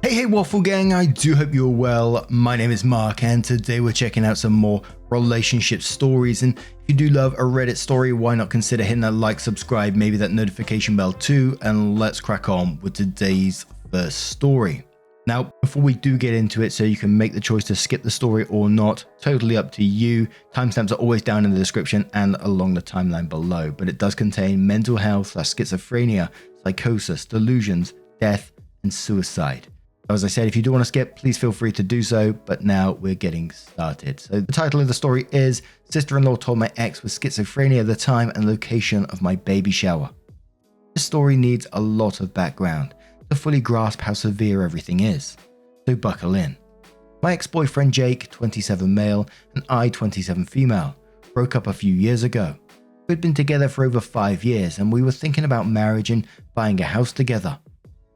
Hey Waffle Gang, I do hope you're well. My name is Mark and today we're checking out some more relationship stories, and if you do love a Reddit story, why not consider hitting that like, subscribe, maybe that notification bell too, and let's crack on with today's first story. Now, before we do get into it, so you can make the choice to skip the story or not, totally up to you. Timestamps are always down in the description and along the timeline below, but it does contain mental health, schizophrenia, psychosis, delusions, death, and suicide. As I said, if you do want to skip, please feel free to do so, but now we're getting started. So the title of the story is Sister-in-law told my ex with schizophrenia the time and location of my baby shower. This story needs a lot of background to fully grasp how severe everything is, so buckle in. My ex-boyfriend Jake, 27 male, and I, 27 female, broke up a few years ago. We'd been together for over 5 years and we were thinking about marriage and buying a house together.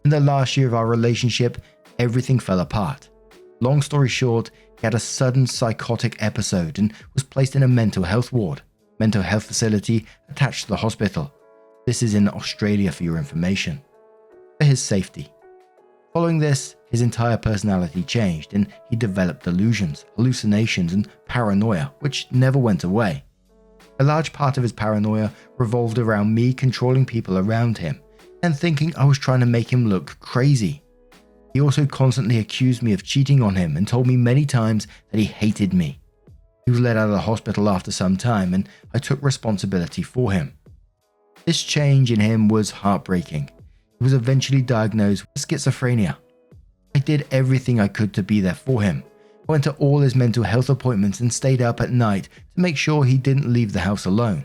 In the last year of our relationship, everything fell apart. Long story short, he had a sudden psychotic episode and was placed in a mental health facility attached to the hospital. This is in Australia for your information. For his safety. Following this, his entire personality changed and he developed delusions, hallucinations, and paranoia, which never went away. A large part of his paranoia revolved around me controlling people around him and thinking I was trying to make him look crazy. He also constantly accused me of cheating on him and told me many times that he hated me. He was let out of the hospital after some time and I took responsibility for him. This change in him was heartbreaking. He was eventually diagnosed with schizophrenia. I did everything I could to be there for him. I went to all his mental health appointments and stayed up at night to make sure he didn't leave the house alone.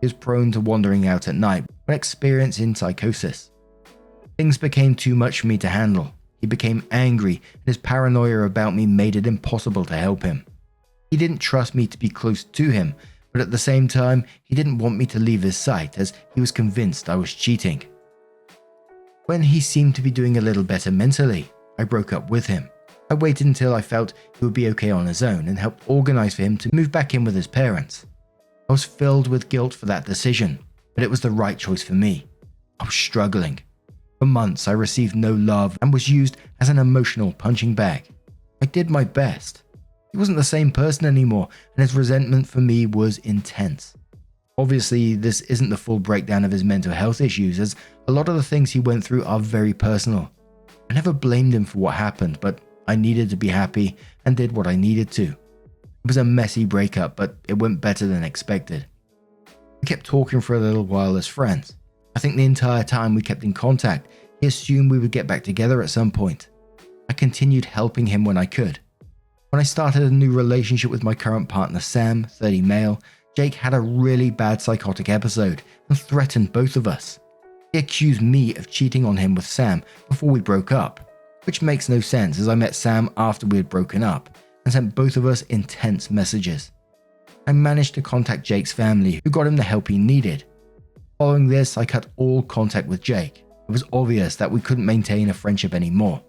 He was prone to wandering out at night when experiencing psychosis. Things became too much for me to handle. He became angry and his paranoia about me made it impossible to help him. He didn't trust me to be close to him, but at the same time, he didn't want me to leave his sight as he was convinced I was cheating. When he seemed to be doing a little better mentally, I broke up with him. I waited until I felt he would be okay on his own and helped organize for him to move back in with his parents. I was filled with guilt for that decision, but it was the right choice for me. I was struggling. For months, I received no love and was used as an emotional punching bag. I did my best. He wasn't the same person anymore, and his resentment for me was intense. Obviously, this isn't the full breakdown of his mental health issues, as a lot of the things he went through are very personal. I never blamed him for what happened, but I needed to be happy and did what I needed to. It was a messy breakup, but it went better than expected. We kept talking for a little while as friends. I think the entire time we kept in contact, he assumed we would get back together at some point. I continued helping him when I could. When I started a new relationship with my current partner Sam, 30 male, Jake had a really bad psychotic episode and threatened both of us. He accused me of cheating on him with Sam before we broke up, which makes no sense as I met Sam after we had broken up and sent both of us intense messages. I managed to contact Jake's family, who got him the help he needed. Following this, I cut all contact with Jake. It was obvious that we couldn't maintain a friendship anymore.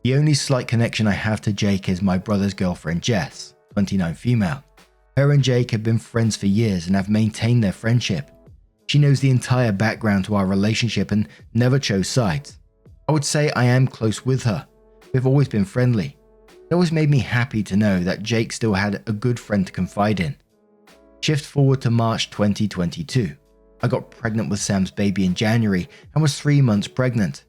The only slight connection I have to Jake is my brother's girlfriend Jess, 29 female. Her and Jake have been friends for years and have maintained their friendship. She knows the entire background to our relationship and never chose sides. I would say I am close with her. We've always been friendly. It always made me happy to know that Jake still had a good friend to confide in. Shift forward to March 2022. I got pregnant with Sam's baby in January and was 3 months pregnant.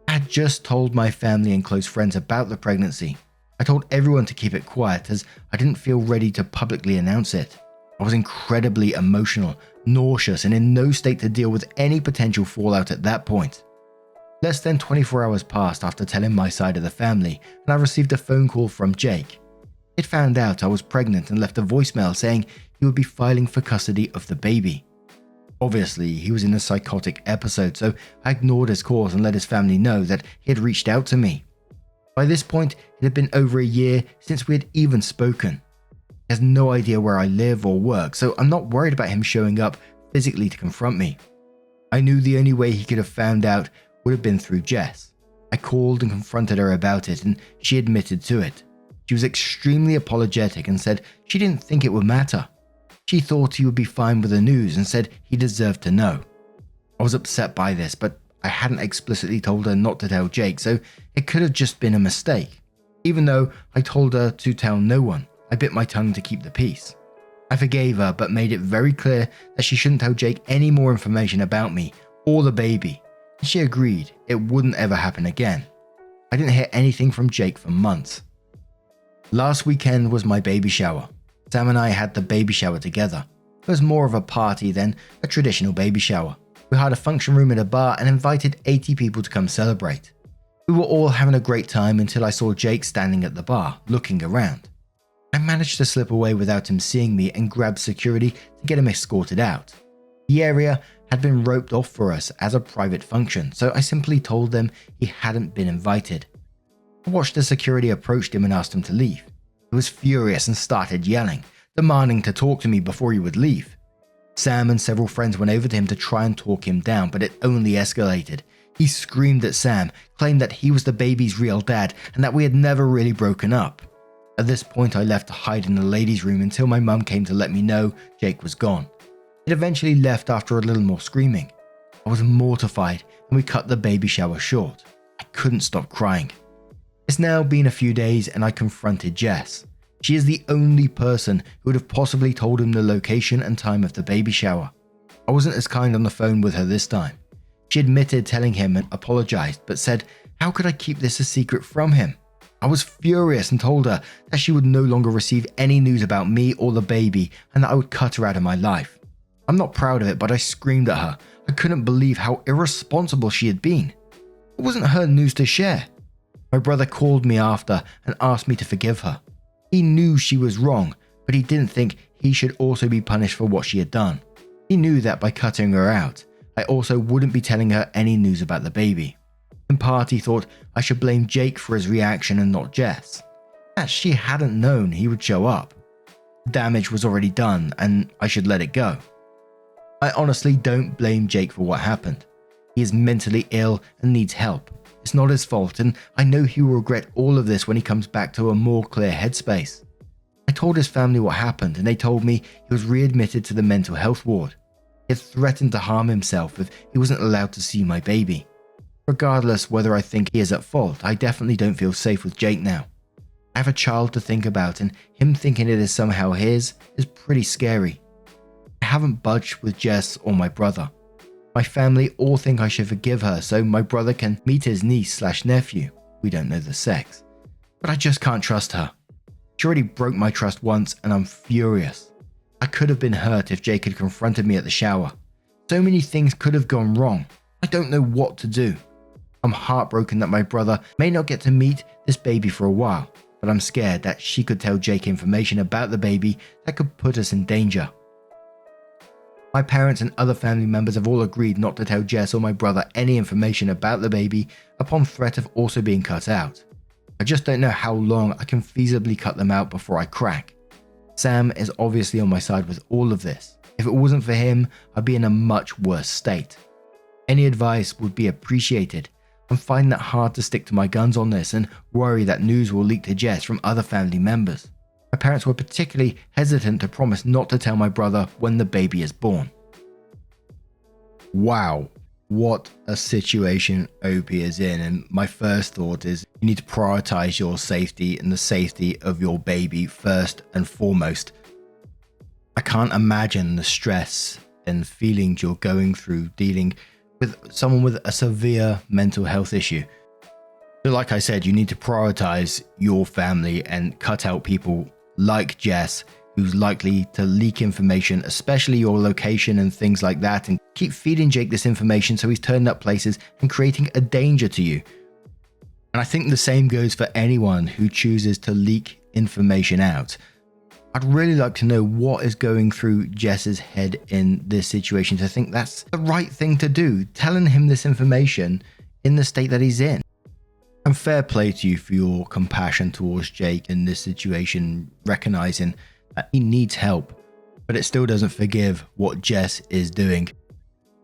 I had just told my family and close friends about the pregnancy. I told everyone to keep it quiet as I didn't feel ready to publicly announce it. I was incredibly emotional, nauseous, and in no state to deal with any potential fallout at that point. Less than 24 hours passed after telling my side of the family, and I received a phone call from Jake. He'd found out I was pregnant and left a voicemail saying he would be filing for custody of the baby. Obviously, he was in a psychotic episode, so I ignored his calls and let his family know that he had reached out to me. By this point, it had been over a year since we had even spoken. He has no idea where I live or work, so I'm not worried about him showing up physically to confront me. I knew the only way he could have found out would have been through Jess. I called and confronted her about it, and she admitted to it. She was extremely apologetic and said she didn't think it would matter. She thought he would be fine with the news and said he deserved to know. I was upset by this, but I hadn't explicitly told her not to tell Jake, so it could have just been a mistake. Even though I told her to tell no one, I bit my tongue to keep the peace. I forgave her, but made it very clear that she shouldn't tell Jake any more information about me or the baby. She agreed it wouldn't ever happen again. I didn't hear anything from Jake for months. Last weekend was my baby shower. Sam and I had the baby shower together. It was more of a party than a traditional baby shower. We hired a function room at a bar and invited 80 people to come celebrate. We were all having a great time until I saw Jake standing at the bar, looking around. I managed to slip away without him seeing me and grabbed security to get him escorted out. The area had been roped off for us as a private function, so I simply told them he hadn't been invited. I watched as security approached him and asked him to leave. He was furious and started yelling, demanding to talk to me before he would leave. Sam and several friends went over to him to try and talk him down, but it only escalated. He screamed at Sam, claimed that he was the baby's real dad and that we had never really broken up. At this point, I left to hide in the ladies' room until my mum came to let me know Jake was gone. It eventually left after a little more screaming. I was mortified and we cut the baby shower short. I couldn't stop crying. It's now been a few days and I confronted Jess. She is the only person who would have possibly told him the location and time of the baby shower. I wasn't as kind on the phone with her this time. She admitted telling him and apologized, but said, how could I keep this a secret from him? I was furious and told her that she would no longer receive any news about me or the baby and that I would cut her out of my life. I'm not proud of it, but I screamed at her. I couldn't believe how irresponsible she had been. It wasn't her news to share. My brother called me after and asked me to forgive her. He knew she was wrong, but he didn't think he should also be punished for what she had done. He knew that by cutting her out, I also wouldn't be telling her any news about the baby. In part, he thought I should blame Jake for his reaction and not Jess, as she hadn't known he would show up. Damage was already done and I should let it go. I honestly don't blame Jake for what happened. He is mentally ill and needs help. It's not his fault, and I know he will regret all of this when he comes back to a more clear headspace. I told his family what happened and they told me he was readmitted to the mental health ward. He had threatened to harm himself if he wasn't allowed to see my baby. Regardless whether I think he is at fault, I definitely don't feel safe with Jake now. I have a child to think about and him thinking it is somehow his is pretty scary. I haven't budged with Jess or my brother. My family all think I should forgive her so my brother can meet his niece/nephew. We don't know the sex. But I just can't trust her. She already broke my trust once and I'm furious. I could have been hurt if Jake had confronted me at the shower. So many things could have gone wrong. I don't know what to do. I'm heartbroken that my brother may not get to meet this baby for a while, but I'm scared that she could tell Jake information about the baby that could put us in danger. My parents and other family members have all agreed not to tell Jess or my brother any information about the baby upon threat of also being cut out. I just don't know how long I can feasibly cut them out before I crack. Sam is obviously on my side with all of this. If it wasn't for him, I'd be in a much worse state. Any advice would be appreciated. I'm finding it hard to stick to my guns on this and worry that news will leak to Jess from other family members. My parents were particularly hesitant to promise not to tell my brother when the baby is born. Wow, what a situation Opie is in, and my first thought is you need to prioritize your safety and the safety of your baby first and foremost. I can't imagine the stress and feelings you're going through dealing with someone with a severe mental health issue. So like I said, you need to prioritize your family and cut out people like Jess, who's likely to leak information, especially your location and things like that, and keep feeding Jake this information so he's turning up places and creating a danger to you. And I think the same goes for anyone who chooses to leak information out. I'd really like to know what is going through Jess's head in this situation to think that's the right thing to do, telling him this information in the state that he's in. And fair play to you for your compassion towards Jake in this situation, recognizing that he needs help, but it still doesn't forgive what Jess is doing.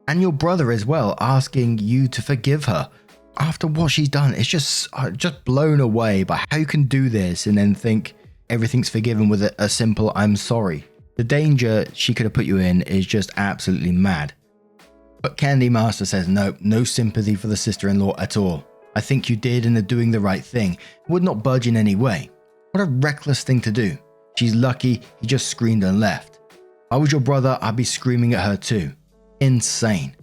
And your brother as well, asking you to forgive her after what she's done. It's just blown away by how you can do this and then think everything's forgiven with a simple "I'm sorry." The danger she could have put you in is just absolutely mad. But Candy Master says no sympathy for the sister-in-law at all. I think you did and are doing the right thing. Would not budge in any way. What a reckless thing to do. She's lucky he just screamed and left. If I was your brother, I'd be screaming at her too. Insane.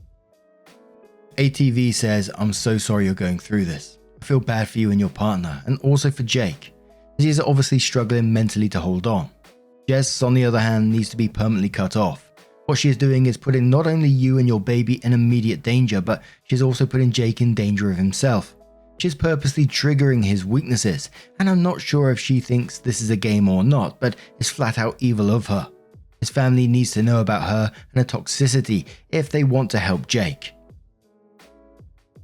ATV says, I'm so sorry you're going through this. I feel bad for you and your partner, and also for Jake, as he is obviously struggling mentally to hold on. Jess, on the other hand, needs to be permanently cut off. What she is doing is putting not only you and your baby in immediate danger, but she's also putting Jake in danger of himself. She's purposely triggering his weaknesses, and I'm not sure if she thinks this is a game or not, but it's flat out evil of her. His family needs to know about her and her toxicity if they want to help Jake.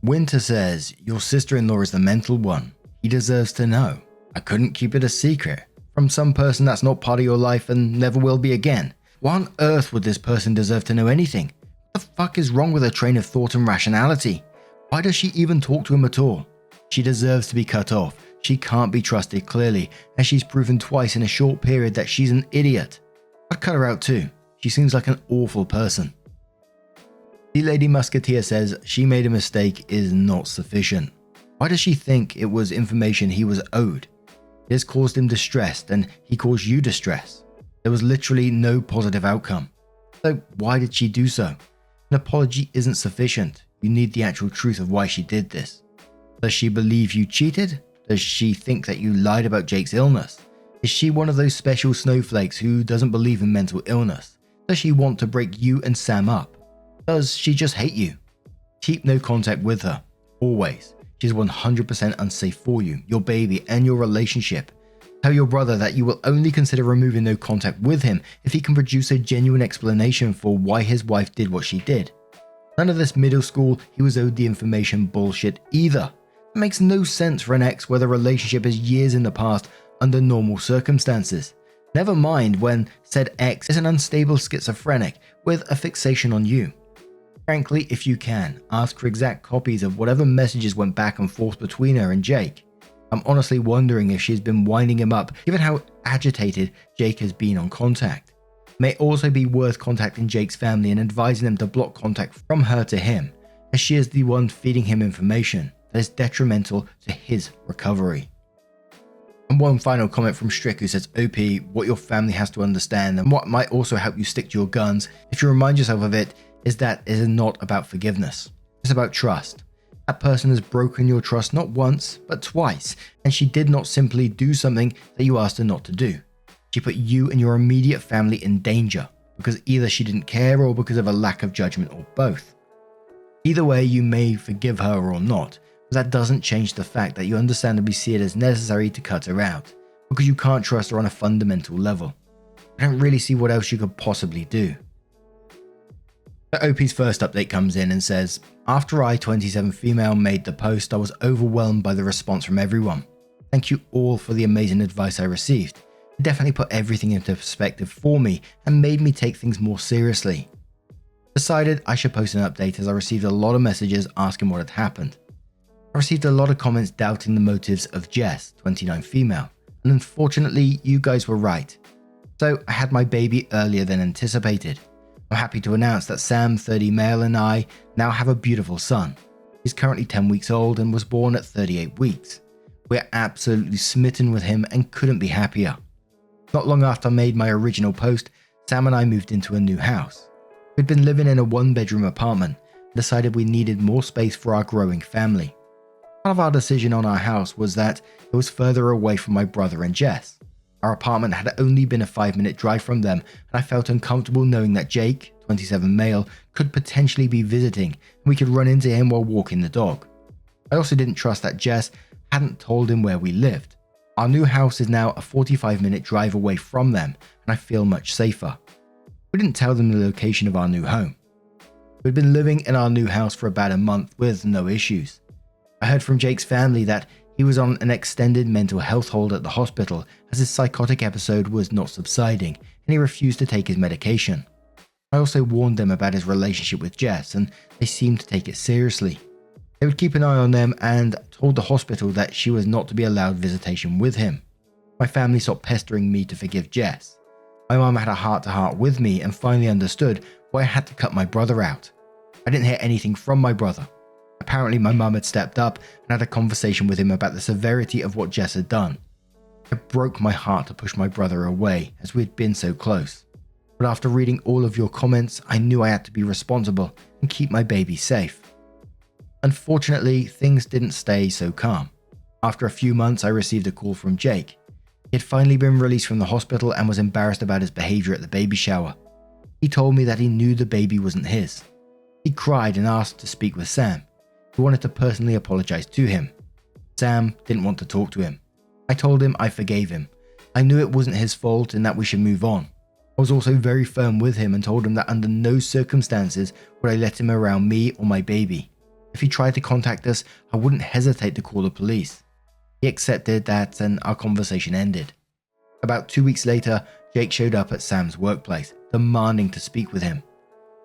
Winter says, your sister-in-law is the mental one. He deserves to know. I couldn't keep it a secret from some person that's not part of your life and never will be again. Why on earth would this person deserve to know anything? What the fuck is wrong with her train of thought and rationality? Why does she even talk to him at all? She deserves to be cut off. She can't be trusted clearly, as she's proven twice in a short period that she's an idiot. I'd cut her out too. She seems like an awful person. The Lady Musketeer says she made a mistake is not sufficient. Why does she think it was information he was owed? It has caused him distress, and he caused you distress. There was literally no positive outcome. So why did she do so? An apology isn't sufficient. You need the actual truth of why she did this. Does she believe you cheated? Does she think that you lied about Jake's illness? Is she one of those special snowflakes who doesn't believe in mental illness? Does she want to break you and Sam up? Does she just hate you? Keep no contact with her. Always. She's 100% unsafe for you, your baby, and your relationship. Tell your brother that you will only consider removing no contact with him if he can produce a genuine explanation for why his wife did what she did. None of this middle school he was owed the information bullshit either. It makes no sense for an ex where the relationship is years in the past under normal circumstances. Never mind when said ex is an unstable schizophrenic with a fixation on you. Frankly, if you can, ask for exact copies of whatever messages went back and forth between her and Jake. I'm honestly wondering if she's been winding him up given how agitated Jake has been on contact. It may also be worth contacting Jake's family and advising them to block contact from her to him, as she is the one feeding him information that is detrimental to his recovery. And one final comment from Strick, who says, OP, what your family has to understand and what might also help you stick to your guns if you remind yourself of it is that it is not about forgiveness. It's about trust. That person has broken your trust not once, but twice, and she did not simply do something that you asked her not to do. She put you and your immediate family in danger, because either she didn't care or because of a lack of judgment or both. Either way, you may forgive her or not, but that doesn't change the fact that you understandably see it as necessary to cut her out, because you can't trust her on a fundamental level. I don't really see what else you could possibly do. The OP's first update comes in and says, after I, 27 female, made the post, I was overwhelmed by the response from everyone. Thank you all for the amazing advice I received. It definitely put everything into perspective for me and made me take things more seriously. Decided I should post an update as I received a lot of messages asking what had happened. I received a lot of comments doubting the motives of Jess, 29 female, and unfortunately you guys were right. So I had my baby earlier than anticipated. I'm happy to announce that Sam, 30 male, and I now have a beautiful son. He's currently 10 weeks old and was born at 38 weeks. We're absolutely smitten with him and couldn't be happier. Not long after I made my original post, Sam and I moved into a new house. We'd been living in a one-bedroom apartment and decided we needed more space for our growing family. Part of our decision on our house was that it was further away from my brother and Jess. Our apartment had only been a 5-minute drive from them, and I felt uncomfortable knowing that Jake, 27 male, could potentially be visiting and we could run into him while walking the dog. I also didn't trust that Jess hadn't told him where we lived. Our new house is now a 45-minute drive away from them, and I feel much safer. We didn't tell them the location of our new home. We'd been living in our new house for about a month with no issues. I heard from Jake's family that he was on an extended mental health hold at the hospital as his psychotic episode was not subsiding and he refused to take his medication. I also warned them about his relationship with Jess and they seemed to take it seriously. They would keep an eye on them and told the hospital that she was not to be allowed visitation with him. My family stopped pestering me to forgive Jess. My mum had a heart-to-heart with me and finally understood why I had to cut my brother out. I didn't hear anything from my brother. Apparently my mum had stepped up and had a conversation with him about the severity of what Jess had done. It broke my heart to push my brother away as we had been so close. But after reading all of your comments, I knew I had to be responsible and keep my baby safe. Unfortunately, things didn't stay so calm. After a few months, I received a call from Jake. He had finally been released from the hospital and was embarrassed about his behavior at the baby shower. He told me that he knew the baby wasn't his. He cried and asked to speak with Sam. He wanted to personally apologize to him. Sam didn't want to talk to him. I told him I forgave him. I knew it wasn't his fault and that we should move on. I was also very firm with him and told him that under no circumstances would I let him around me or my baby. If he tried to contact us, I wouldn't hesitate to call the police. He accepted that and our conversation ended. About 2 weeks later, Jake showed up at Sam's workplace, demanding to speak with him.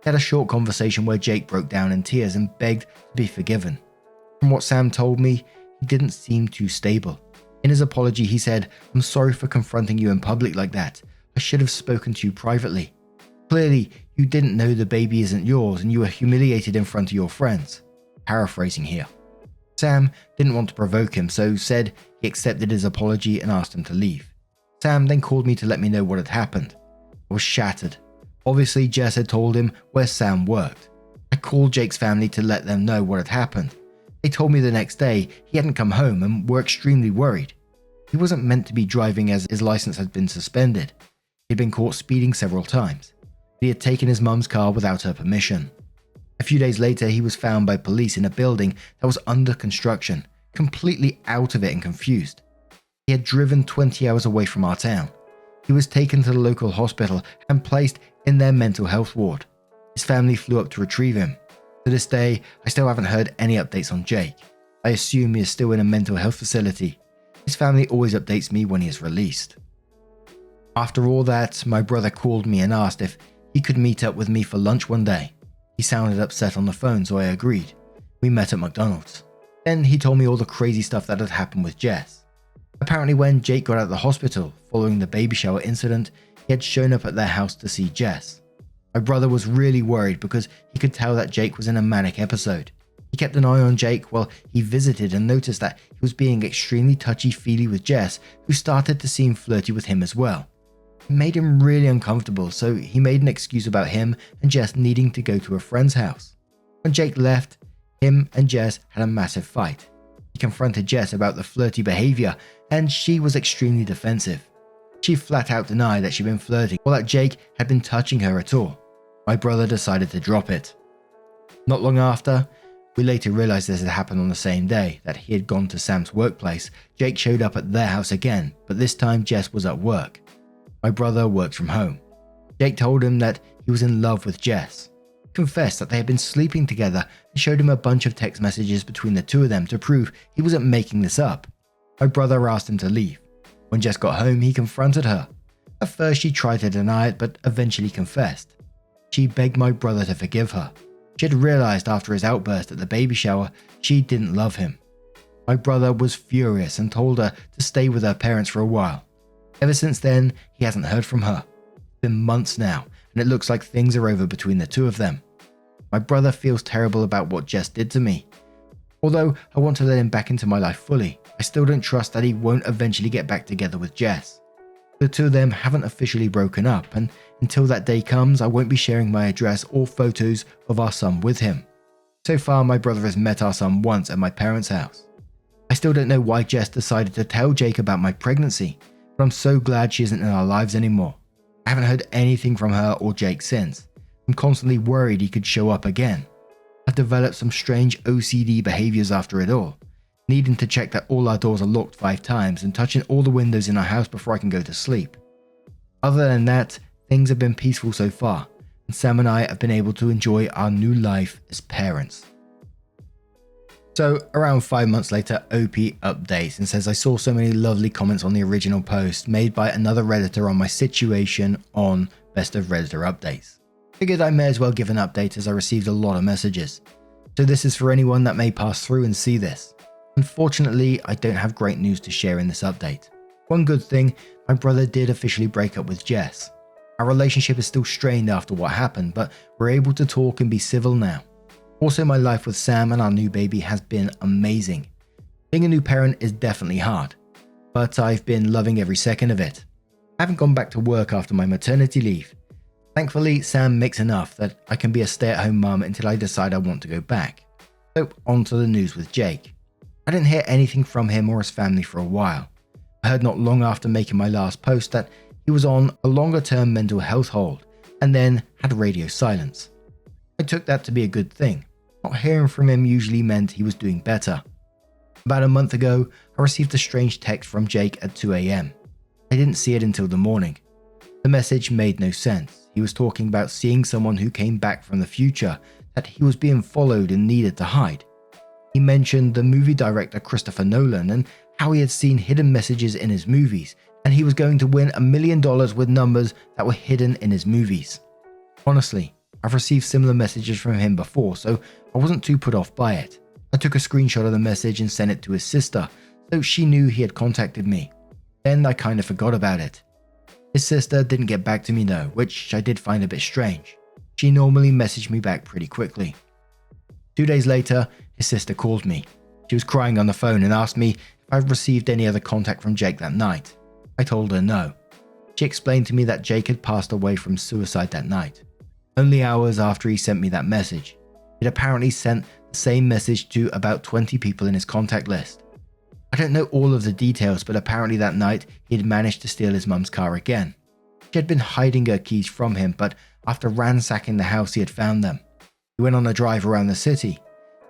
He had a short conversation where Jake broke down in tears and begged to be forgiven. From what Sam told me, he didn't seem too stable. In his apology, he said, "I'm sorry for confronting you in public like that. I should have spoken to you privately. Clearly, you didn't know the baby isn't yours and you were humiliated in front of your friends." Paraphrasing here. Sam didn't want to provoke him, so said he accepted his apology and asked him to leave. Sam then called me to let me know what had happened. I was shattered. Obviously, Jess had told him where Sam worked. I called Jake's family to let them know what had happened. They told me the next day he hadn't come home and were extremely worried. He wasn't meant to be driving as his license had been suspended. He'd been caught speeding several times. He had taken his mum's car without her permission. A few days later, he was found by police in a building that was under construction, completely out of it and confused. He had driven 20 hours away from our town. He was taken to the local hospital and placed in their mental health ward. His family flew up to retrieve him. To this day, I still haven't heard any updates on Jake. I assume he is still in a mental health facility. His family always updates me when he is released. After all that, my brother called me and asked if he could meet up with me for lunch one day. He sounded upset on the phone, so I agreed. We met at McDonald's. Then he told me all the crazy stuff that had happened with Jess. Apparently when Jake got out of the hospital following the baby shower incident, he had shown up at their house to see Jess. My brother was really worried because he could tell that Jake was in a manic episode. He kept an eye on Jake while he visited and noticed that he was being extremely touchy-feely with Jess, who started to seem flirty with him as well. It made him really uncomfortable, so he made an excuse about him and Jess needing to go to a friend's house. When Jake left, him and Jess had a massive fight. He confronted Jess about the flirty behavior and she was extremely defensive. She flat out denied that she'd been flirting or that Jake had been touching her at all. My brother decided to drop it. Not long after, we later realized this had happened on the same day that he had gone to Sam's workplace. Jake showed up at their house again, but this time Jess was at work. My brother worked from home. Jake told him that he was in love with Jess. He confessed that they had been sleeping together and showed him a bunch of text messages between the two of them to prove he wasn't making this up. My brother asked him to leave. When Jess got home, he confronted her. At first she tried to deny it, but eventually confessed. She begged my brother to forgive her. She had realized after his outburst at the baby shower, she didn't love him. My brother was furious and told her to stay with her parents for a while. Ever since then, he hasn't heard from her. It's been months now, and it looks like things are over between the two of them. My brother feels terrible about what Jess did to me. Although I want to let him back into my life fully, I still don't trust that he won't eventually get back together with Jess. The two of them haven't officially broken up, and until that day comes, I won't be sharing my address or photos of our son with him. So far, my brother has met our son once at my parents' house. I still don't know why Jess decided to tell Jake about my pregnancy, but I'm so glad she isn't in our lives anymore. I haven't heard anything from her or Jake since. I'm constantly worried he could show up again. I've developed some strange OCD behaviors after it all, needing to check that all our doors are locked 5 times and touching all the windows in our house before I can go to sleep. Other than that, things have been peaceful so far, and Sam and I have been able to enjoy our new life as parents. So around 5 months later, OP updates and says, I saw so many lovely comments on the original post made by another Redditor on my situation on Best of Redditor Updates. Figured I may as well give an update as I received a lot of messages. So this is for anyone that may pass through and see this. Unfortunately, I don't have great news to share in this update. One good thing, my brother did officially break up with Jess. Our relationship is still strained after what happened, but we're able to talk and be civil now. Also, my life with Sam and our new baby has been amazing. Being a new parent is definitely hard, but I've been loving every second of it. I haven't gone back to work after my maternity leave. Thankfully, Sam makes enough that I can be a stay-at-home mum until I decide I want to go back. So, on to the news with Jake. I didn't hear anything from him or his family for a while. I heard not long after making my last post that he was on a longer-term mental health hold and then had radio silence. I took that to be a good thing. Not hearing from him usually meant he was doing better. About a month ago, I received a strange text from Jake at 2 a.m. I didn't see it until the morning. The message made no sense. He was talking about seeing someone who came back from the future, that he was being followed and needed to hide. He mentioned the movie director Christopher Nolan and how he had seen hidden messages in his movies, and he was going to win $1 million with numbers that were hidden in his movies. Honestly, I've received similar messages from him before, so I wasn't too put off by it. I took a screenshot of the message and sent it to his sister, so she knew he had contacted me. Then I kind of forgot about it. His sister didn't get back to me though, which I did find a bit strange. She normally messaged me back pretty quickly. 2 days later, his sister called me. She was crying on the phone and asked me if I'd received any other contact from Jake that night. I told her no. She explained to me that Jake had passed away from suicide that night. Only hours after he sent me that message. He'd apparently sent the same message to about 20 people in his contact list. I don't know all of the details, but apparently that night he had managed to steal his mum's car again. She had been hiding her keys from him, but after ransacking the house he had found them. He went on a drive around the city.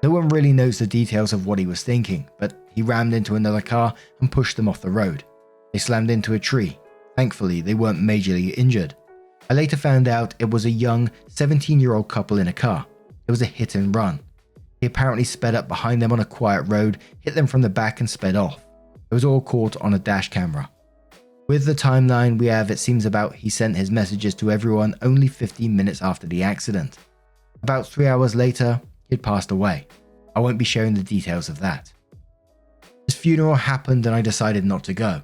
No one really knows the details of what he was thinking, but he rammed into another car and pushed them off the road. They slammed into a tree. Thankfully, they weren't majorly injured. I later found out it was a young 17-year-old couple in a car. It was a hit and run. He apparently sped up behind them on a quiet road, hit them from the back and sped off. It was all caught on a dash camera. With the timeline we have, it seems about he sent his messages to everyone only 15 minutes after the accident. About 3 hours later, he had passed away. I won't be sharing the details of that. His funeral happened and I decided not to go.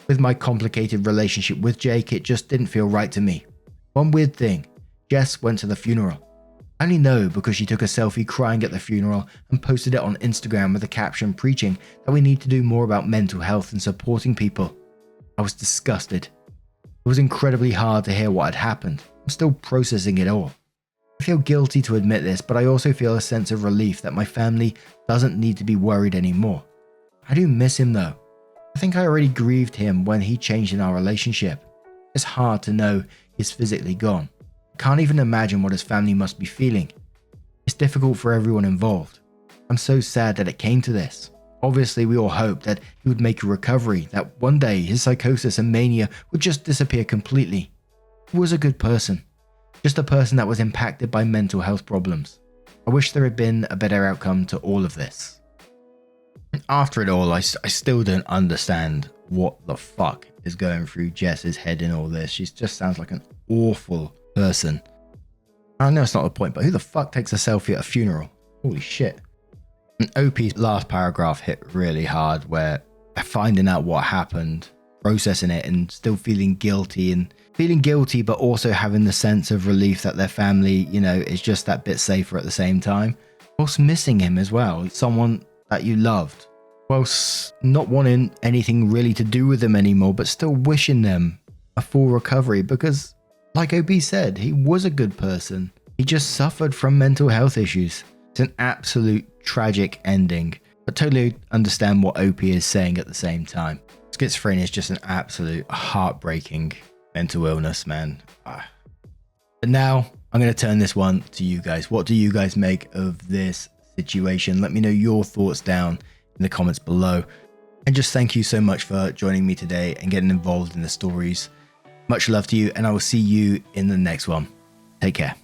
With my complicated relationship with Jake, it just didn't feel right to me. One weird thing, Jess went to the funeral. I only know because she took a selfie crying at the funeral and posted it on Instagram with a caption preaching that we need to do more about mental health and supporting people. I was disgusted. It was incredibly hard to hear what had happened. I'm still processing it all. I feel guilty to admit this, but I also feel a sense of relief that my family doesn't need to be worried anymore. I do miss him though. I think I already grieved him when he changed in our relationship. It's hard to know he's physically gone. I can't even imagine what his family must be feeling. It's difficult for everyone involved. I'm so sad that it came to this. Obviously, we all hoped that he would make a recovery, that one day his psychosis and mania would just disappear completely. He was a good person. Just a person that was impacted by mental health problems. I wish there had been a better outcome to all of this. After it all, I still don't understand what the fuck is going through Jess's head in all this. She just sounds like an awful person. I know it's not the point, but who the fuck takes a selfie at a funeral? Holy shit. And OP's last paragraph hit really hard, where finding out what happened, processing it, and still feeling guilty, but also having the sense of relief that their family, is just that bit safer at the same time. Whilst missing him as well, someone that you loved, whilst not wanting anything really to do with them anymore, but still wishing them a full recovery because, like OB said, he was a good person. He just suffered from mental health issues. It's an absolute tragic ending, but totally understand what OP is saying at the same time. Schizophrenia is just an absolute heartbreaking mental illness, man. But now I'm going to turn this one to you guys. What do you guys make of this situation? Let me know your thoughts down in the comments below. And just thank you so much for joining me today and getting involved in the stories. Much love to you, and I will see you in the next one. Take care.